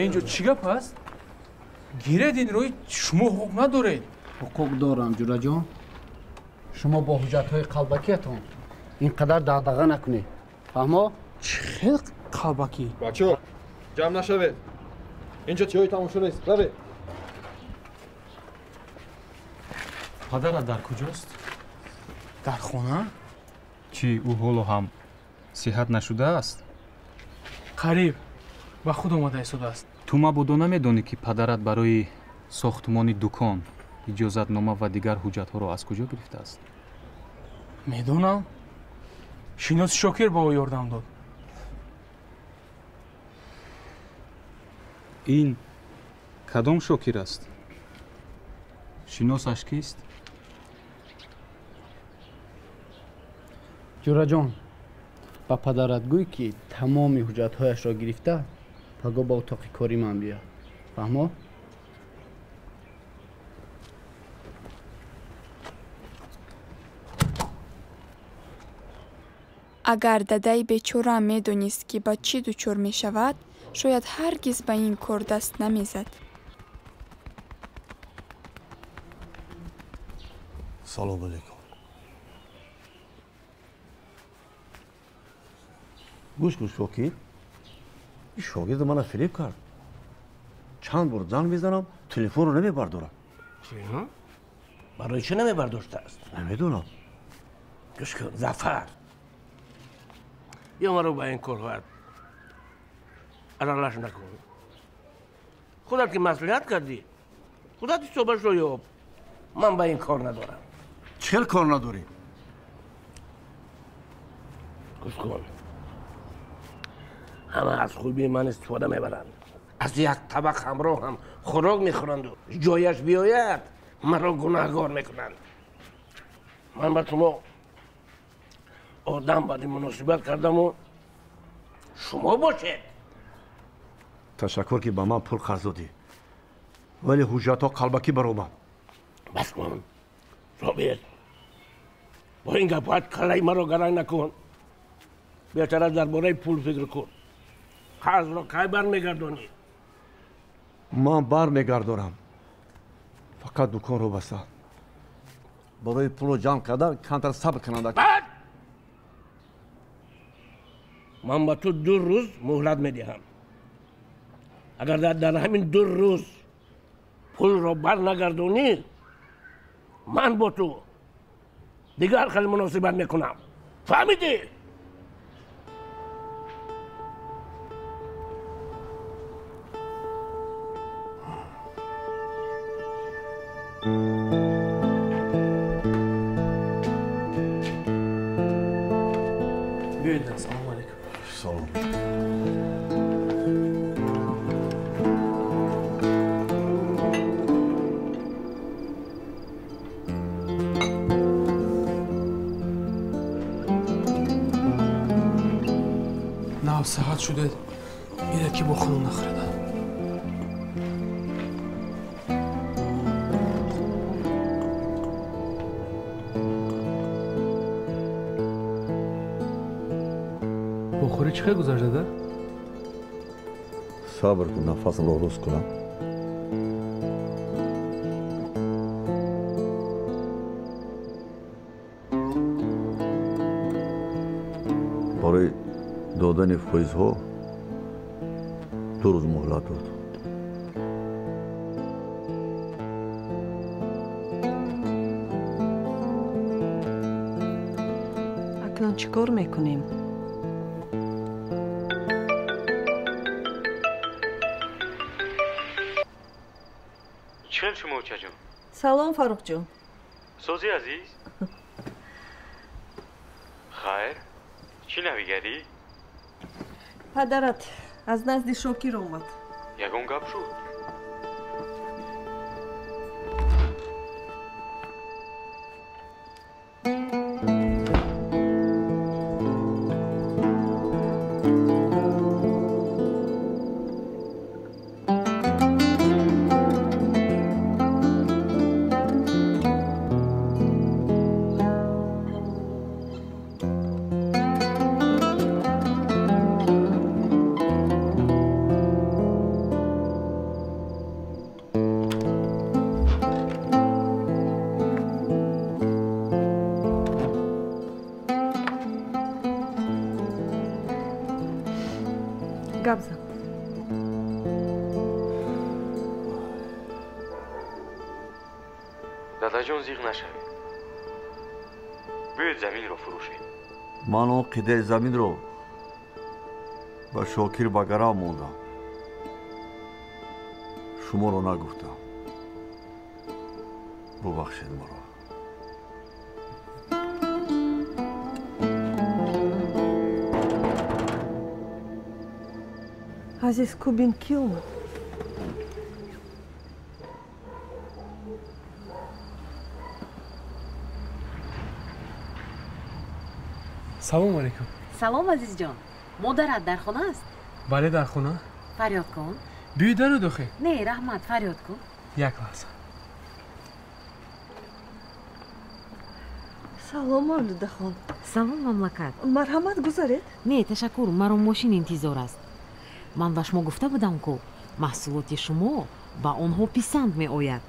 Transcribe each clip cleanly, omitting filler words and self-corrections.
اینجا چی گپ است؟ گیردین روی شما حقوق ندارید. حقوق دارم جورا جان. شما با حجت‌های قلبکیتون اینقدر دغدغه نکنید. فهمو؟ چه قلبکی؟ بچه‌ها جمع نشوید. اینجا چای تموم شده است. روید. پدرت در کجاست؟ در خونه؟ چی او حالو هم صحت نشده است؟ قریب ба худ омада истодааст. ту мабодо намедонӣ ки падарат барои сохтмони дукон иҷозатнома ва дигар ҳуҷҷатҳоро аз куҷо гирифтааст? медонам. шиноси шокир ба ӯ ёрдам дод. ин кадом шокир аст? шиносаш кист? ҷураҷон ба падарат гӯй ки тамоми ҳуҷҷатҳояшро гирифта паго ба утоқи кори ман биё. фаҳмо? агар дадаи бечора медонист ки ба чӣ дучор мешавад, шояд ҳаргиз ба ин кор даст намезад. салому алейкум. گوش شوکی این شاگرد من فریب کرد. چند بار زنگ میزنم تلفن رو نمیبردارم. چی؟ برای چه نمیبرداشته است؟ نمیدونم. گوش کن ظفر یا ما رو با این کار باید ارالش نکن. خودت که مصلحت کردی خودت صحبتش رو یاب. من با این کار ندارم. چرا کار نداری؟ گوش کن همه از خوبی من استفاده میبرند. از یک طبق همراه هم خوراک میخورند و جایش بیاید من را گناهگار میکنند. من با شما آدم بعدی مناسبت کردم و شما باشید. تشکر که به من پول قرض دادی ولی حجت ها قلبکی برام. بس کن رابط با این گپات کلای مرا گرای نکن. بهتر از درباره پول فکر کن. قرض را کی برمیگردانی؟ من برمیگردانم. فقط دکان رو بسته. برای پول رو جمع کردن کمتر صبر کنند. من با تو 2 روز مهلت میدهم. اگر در همین 2 روز پول را برنگردانی من با تو دیگر خیلی مناسبت میکنم. فهمیدی؟ بیایید السلام علیکم. سلام. نه ساعت شده میره که با خانم نخورده. بخوری چقدر گذشته ده؟ صبر کن نفسم رو روز کنم. برای دادن فایزها 2 روز مهلت داد. اکنون چیکار میکنیم؟ چیل شما اوچه جون؟ سلام فاروق جون. سوزی عزیز؟ خیر؟ چی نویگری؟ پدرت از نزد شاکر اومد. یگون گپ شد؟ гап зан. داداجان زیغ نشوید. بیاید زمین رو فروشیم. من اون قیده زمین رو با شاکر بگرا موندم. شما رو نگفتم. ببخشید مرا. Азиз Кубин ки омад? салом алейкум. салом азизҷон. модарат дар хона аст? бале дар хона. фарёд кун. биёй дару дохӣ. не раҳмат, фарёд кун. як лаҳза. Салом Мавлудахон. салом мамлакат. Марҳамат гузаред? не ташаккур, маро мошин интизор аст. ман ба шумо гуфта будам ку маҳсулоти шумо ба онҳо писанд меояд.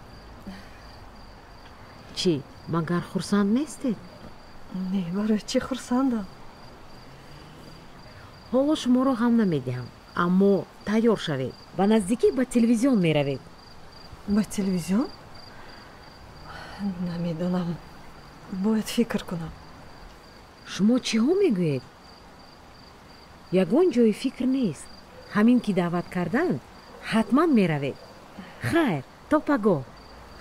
чӣ, магар хурсанд нестед? Не, барои чӣ хурсандам? ҳоло шуморо ғам намедиҳам, аммо тайёр шавед. ба наздикӣ ба телевизион меравед. Ба телевизион? Намедонам. Бояд фикр кунам. шумо чиҳо мегӯед? ягон ҷои фикр нест. ҳамин ки даъват карданд ҳатман меравед. хайр, то пагоҳ.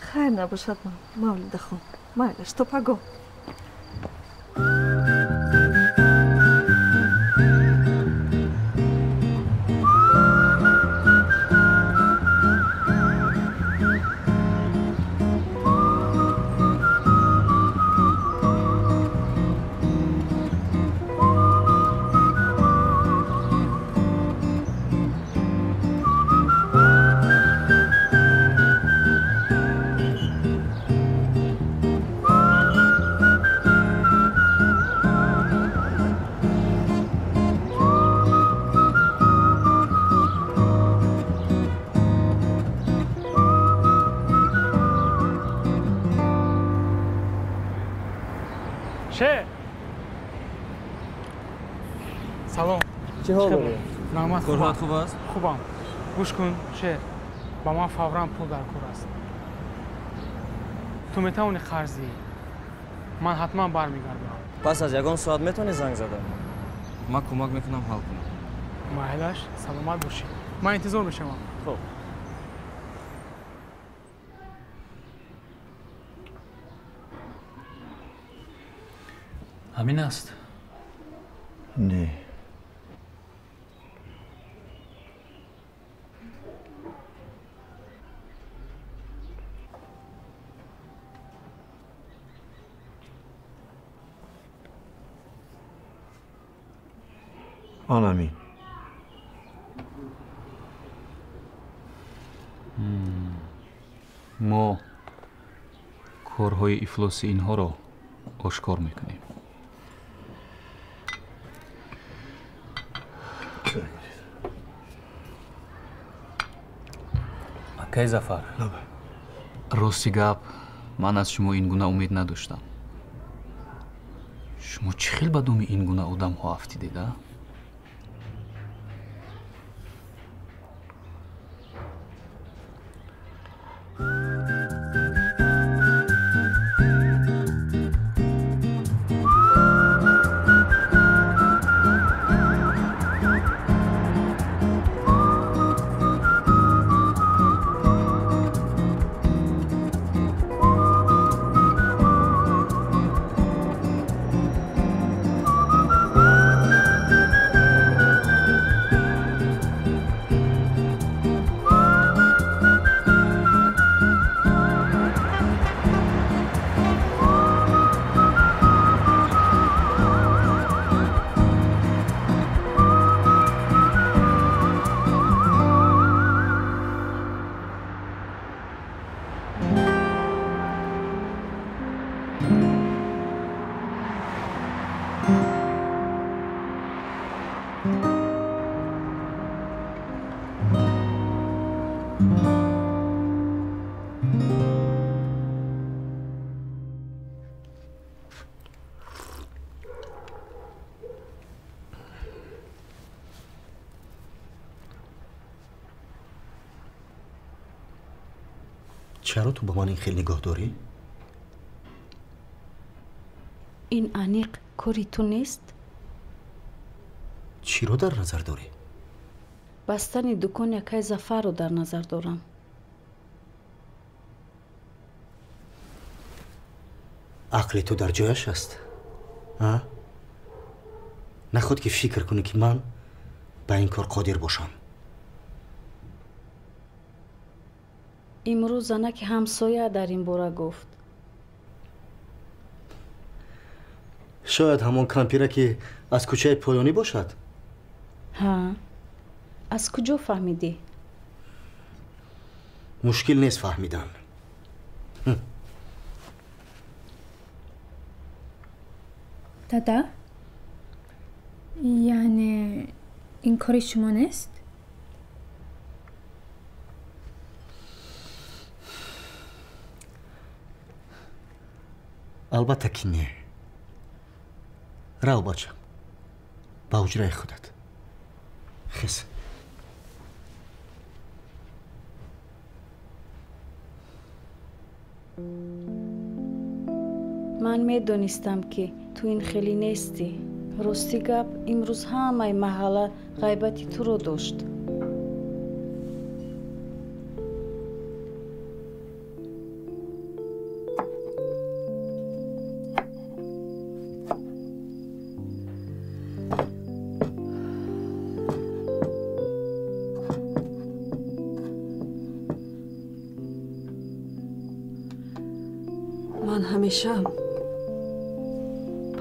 Хайр набошад Мавлудахон. Майлаш, то пагоҳ. ше салом. چه حال داری؟ نامت کارت خوب است؟ خوبم. گوش کن شه با من فوراً پول در کار است. تو میتونی قرضی من حتما برمیگردم. پس از یگان ساعت میتونی زنگ زده؟ من کمک میکنم حل کنم. مایلش سلامت باشی. من انتظار میشم. خب. همین است. نه. آنمی ما کارهای افلاسی اینها را آشکار میکنیم. акай зафар, рости гап, ман аз шумо ин гуна умед надоштам. шумо чӣ хел ба думи ин гуна одамҳо афтидед? چرا تو با من این خیلی نگاه داری؟ این انیق کاری تو نیست؟ چی رو در نظر داری؟ بستن دکان یکای زفر رو در نظر دارم. عقل تو در جایش است؟ ها؟ نخود که فکر کنی که من به این کار قادر باشم. امروز زنک همسایه در این باره گفت. شاید همون کمپیره که از کوچه پایانی باشد. ها، از کجا فهمیدی؟ مشکل نیست فهمیدن. دادا؟ یعنی این کاری شما نیست؟ البته که نه. رو بچم با حجره خودت. خیز. من میدونستم که تو این خیلی نیستی. راستی گپ امروز همه محله غیبتی تو رو داشت. من همیشه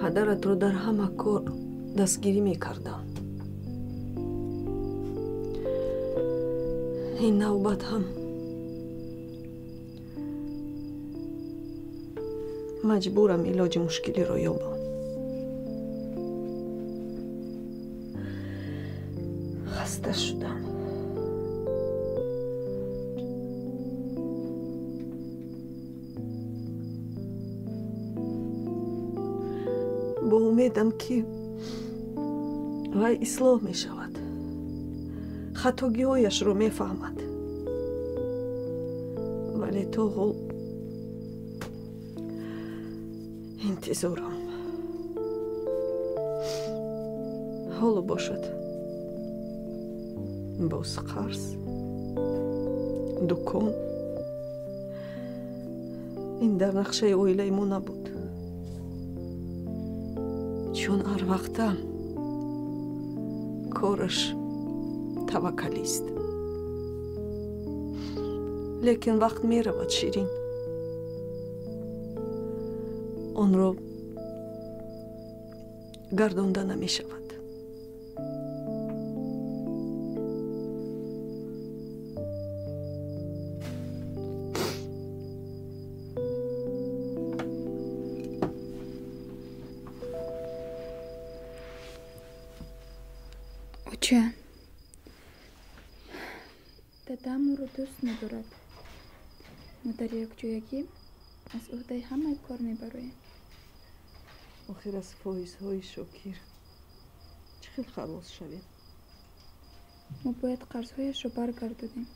پدرت رو در همه کار دستگیری میکردم. این نوبت هم مجبورم علاج مشکلی رو یابم. خسته شدم. با امیدم که وی اصلاح می شود. خطاگی هایش رو می فهمد. ولی تو انتظارم. حالا باشد. باز قرض. دکان. این در نقشه اویله ما نبود. چون هر وقتا کارش توکلی است. لیکن وقت می رود شیرین. آن رو گردانده نمی شود. اوچه دادم او رو دوست ندارد. ما در یک جایگی از عهده همه کار میبرویم. آخر از فایزهای شاکر چه خیلی خلاص شویم. ما باید قرضهایش رو برگردونیم.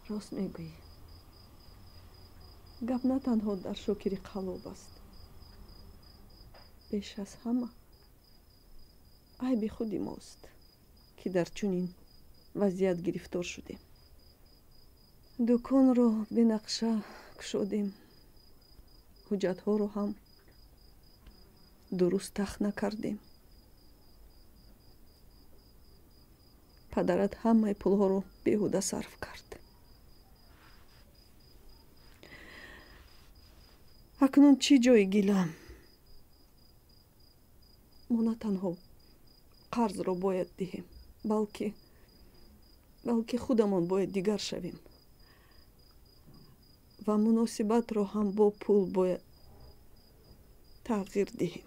راست میگویی. گپ نه تنها در شاکری قلاب است. بیش از همه عیب خودی ماست که در چنین وضعیت گرفتار شدیم. دکان رو به نقشه کشیدیم. حجت ها رو هم درست تخت نکردیم. پدرت همه پول ها رو بیهوده صرف کرد. اکنون چی جای گیلم؟ ما نه تنها قرض رو باید دهیم بلکه خودمان باید دیگر شویم و مناسبت رو هم با پول باید تغییر دهیم.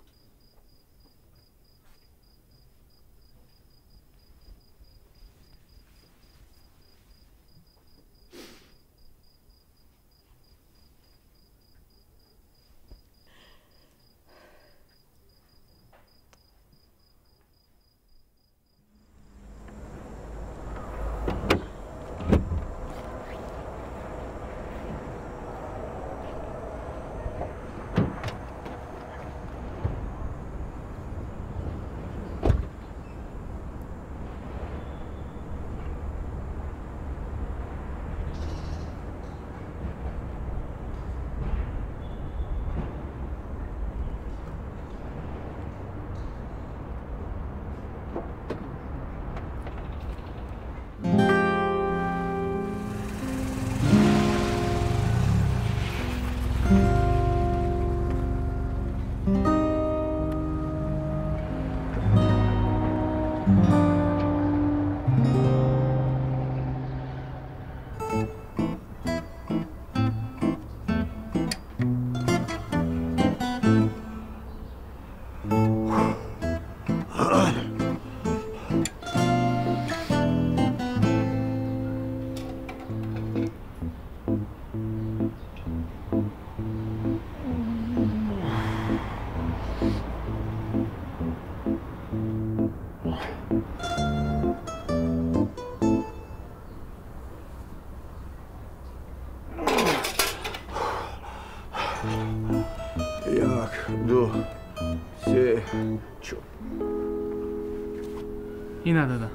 اینا دادا.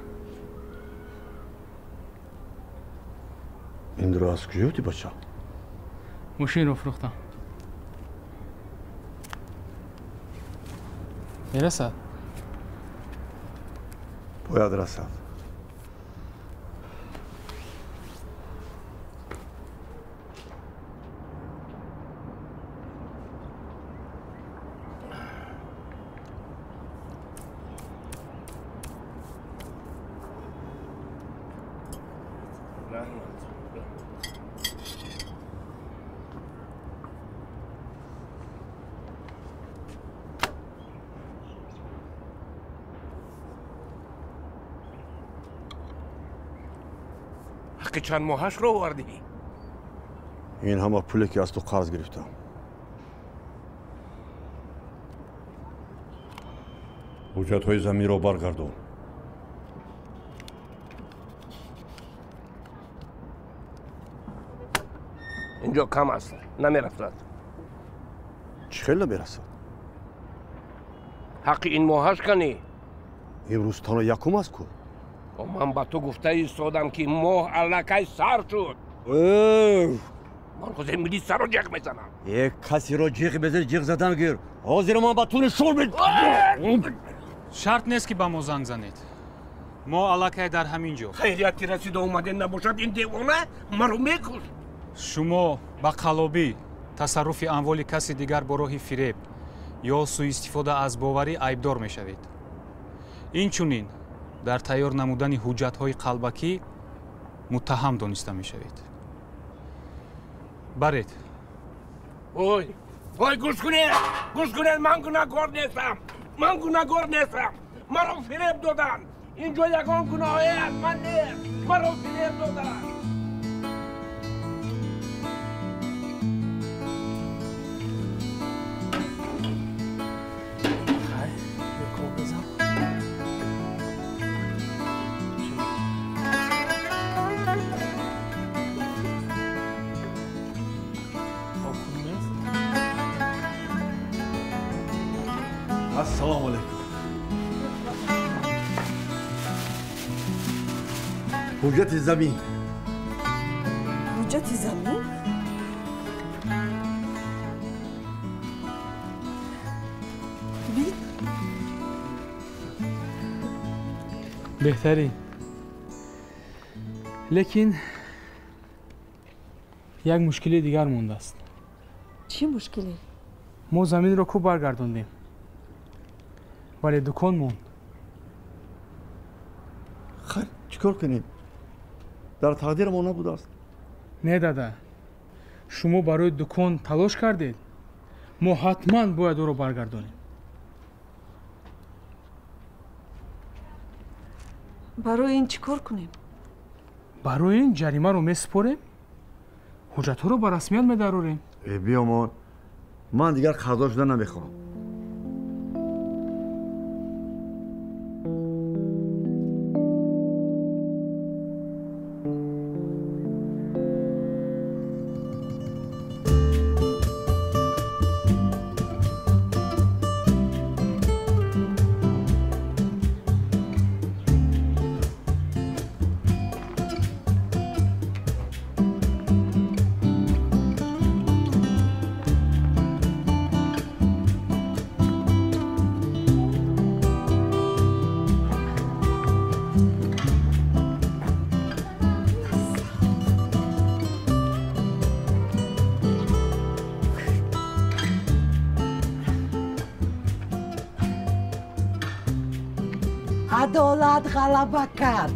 این رو از کجا بودی بچه؟ ماشین رو فروختم. میرسد؟ باید رسد. حق چند ماهش رو آوردی؟ این همه پولی که از تو قرض گرفتم. حجت‌های زمین رو برگردون. اینجا کم است، نمیرسد. چخیل نمیرسد؟ حق این ماهش کنی؟ امروز تانو یکم است کو. من با تو گفته ایستادم که ماه علکه سر شد. من خود میدی سر رو جیغ میزنم. یک کسی رو جیغ بزنی جیغ زدن گیر. حاضر من با تو نشون بید. شرط نیست که با ما زنگ زنید. ما علکه در همین جا. خیریت که رسیده اومده نباشد این دیوانه من رو میکش. شما با قلابی تصرف اموال کسی دیگر با راه فریب یا سوء استفاده از باوری عیبدار میشوید. اینچنین در تیار نمودن حجت‌های قلبکی متهم دانسته میشوید. برید. وای گوش کنید من گناهکار نیستم. مرا فریب دادن. اینجا یگان گناهی از من نیست. مرا فریب دادن. السلام علیکم. حجت زمین. حجت زمین؟ بهتری. لیکن یک مشکلی دیگر مونده است. چی مشکلی؟ ما زمین رو خوب برگردوندیم. ولی دکان موند. خیر چیکار کنیم؟ در تقدیر ما نبوده است. نه دادا. شما برای دکان تلاش کردید. ما حتما باید او رو برگردونیم. برای این چیکار کنیم؟ برای این جریمه رو میسپاریم. حجت رو به رسمیت میداروریم. بیا من دیگر قضا شده نمیخوام. عدالت غلبه کرد.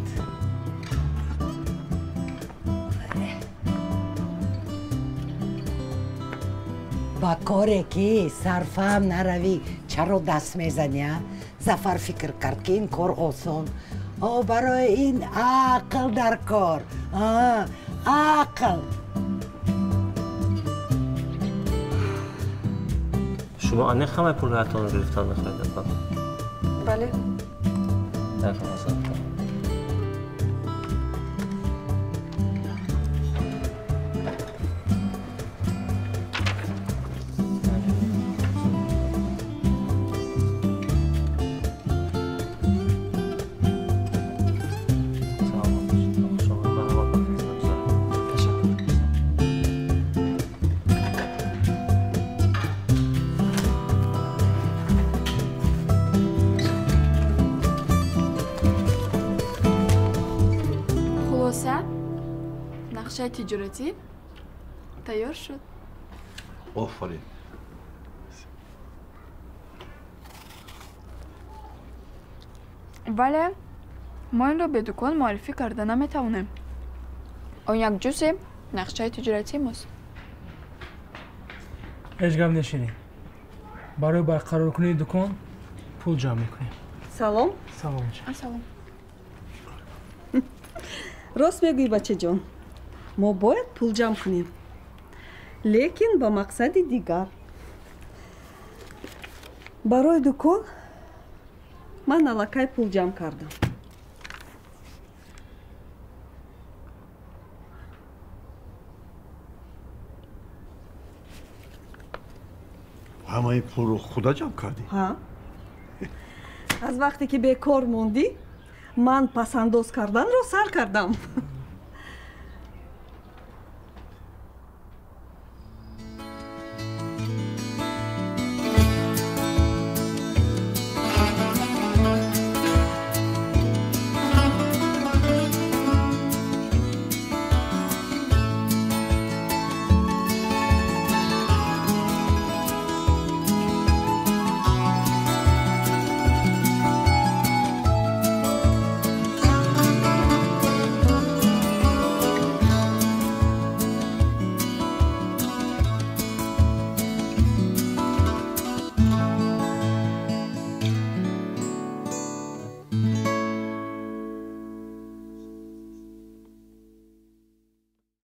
با کاری که صرفم نروی چرا دست میزنی؟ ظفر فکر کرد که این کار آسان. برای این عقل در کار. عقل. شما آنه همه پول هاتون رو گرفتان میخواید بابا؟ بله. نکنم اصلا. خلاصه نقشه تجارتی تیار شد. آفرین. ولی ما این را به دکان معرفی کرده نمیتونیم. اون یک جزء نقشه تجارتی ماست. هیچ غم نشینی. برای برقرار کنی دکان پول جمع میکنیم. سلام. سلام. سلام. راست میگویی بچه جان. ما باید پول جمع کنیم. لیکن با مقصد دیگر. برای دکان من алакай پول جمع کردم. همه این پول رو خدا جمع کردی؟ ها. از وقتی که بیکار موندی من پسنداز کردن رو سر کردم.